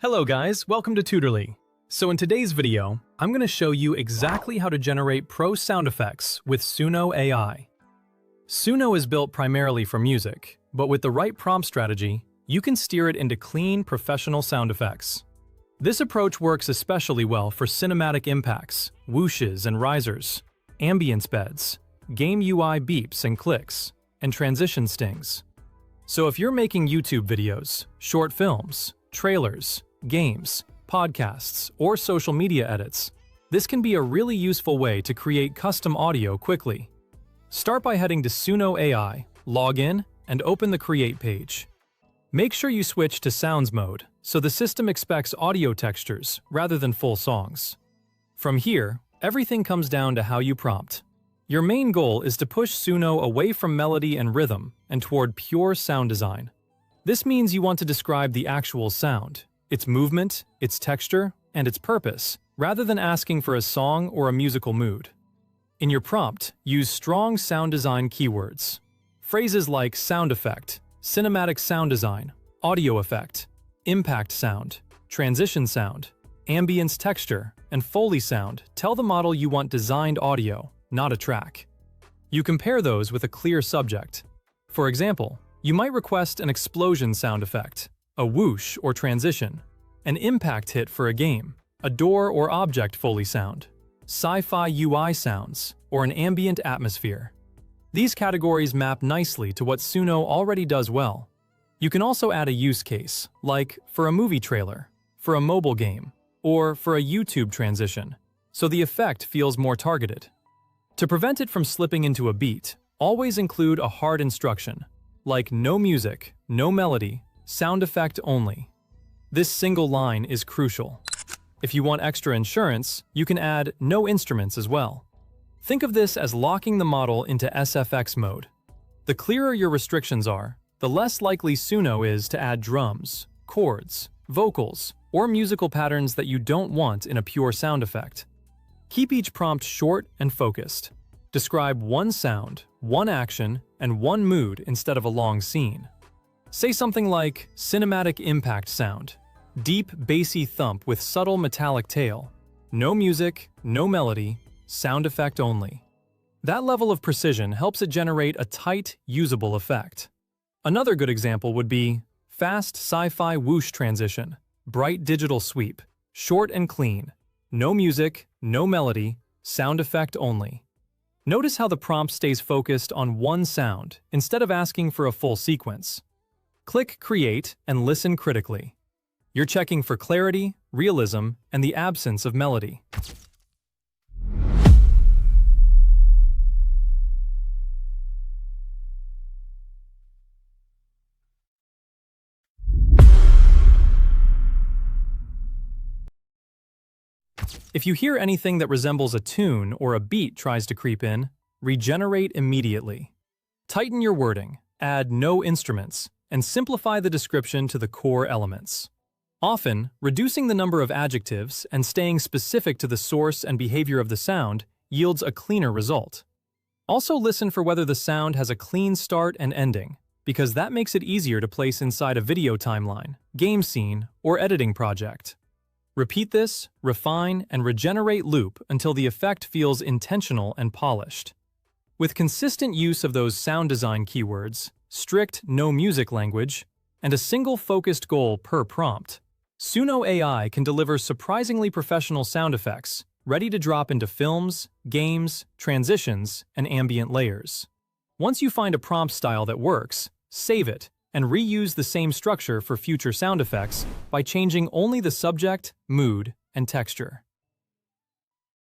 Hello guys, welcome to Tutorly. So in today's video, I'm going to show you exactly how to generate pro sound effects with Suno AI. Suno is built primarily for music, but with the right prompt strategy, you can steer it into clean, professional sound effects. This approach works especially well for cinematic impacts, whooshes and risers, ambience beds, game UI beeps and clicks, and transition stings. So if you're making YouTube videos, short films, trailers, games, podcasts, or social media edits, this can be a really useful way to create custom audio quickly. Start by heading to Suno AI, log in, and open the Create page. Make sure you switch to Sounds mode, so the system expects audio textures rather than full songs. From here, everything comes down to how you prompt. Your main goal is to push Suno away from melody and rhythm and toward pure sound design. This means you want to describe the actual sound, its movement, its texture, and its purpose, rather than asking for a song or a musical mood. In your prompt, use strong sound design keywords. Phrases like sound effect, cinematic sound design, audio effect, impact sound, transition sound, ambience texture, and Foley sound tell the model you want designed audio, not a track. You compare those with a clear subject. For example, you might request an explosion sound effect, a whoosh or transition, an impact hit for a game, a door or object Foley sound, sci-fi UI sounds, or an ambient atmosphere. These categories map nicely to what Suno already does well. You can also add a use case, like for a movie trailer, for a mobile game, or for a YouTube transition, so the effect feels more targeted. To prevent it from slipping into a beat, always include a hard instruction, like no music, no melody, sound effect only. This single line is crucial. If you want extra insurance, you can add no instruments as well. Think of this as locking the model into SFX mode. The clearer your restrictions are, the less likely Suno is to add drums, chords, vocals, or musical patterns that you don't want in a pure sound effect. Keep each prompt short and focused. Describe one sound, one action, and one mood instead of a long scene. Say something like cinematic impact sound, deep bassy thump with subtle metallic tail, no music, no melody, sound effect only. That level of precision helps it generate a tight, usable effect. Another good example would be fast sci-fi whoosh transition, bright digital sweep, short and clean, no music, no melody, sound effect only. Notice how the prompt stays focused on one sound instead of asking for a full sequence. Click Create and listen critically. You're checking for clarity, realism, and the absence of melody. If you hear anything that resembles a tune or a beat tries to creep in, regenerate immediately. Tighten your wording, add no instruments, and simplify the description to the core elements. Often, reducing the number of adjectives and staying specific to the source and behavior of the sound yields a cleaner result. Also listen for whether the sound has a clean start and ending, because that makes it easier to place inside a video timeline, game scene, or editing project. Repeat this, refine, and regenerate loop until the effect feels intentional and polished. With consistent use of those sound design keywords, strict no music language, and a single focused goal per prompt, Suno AI can deliver surprisingly professional sound effects, ready to drop into films, games, transitions, and ambient layers. Once you find a prompt style that works, save it, and reuse the same structure for future sound effects by changing only the subject, mood, and texture.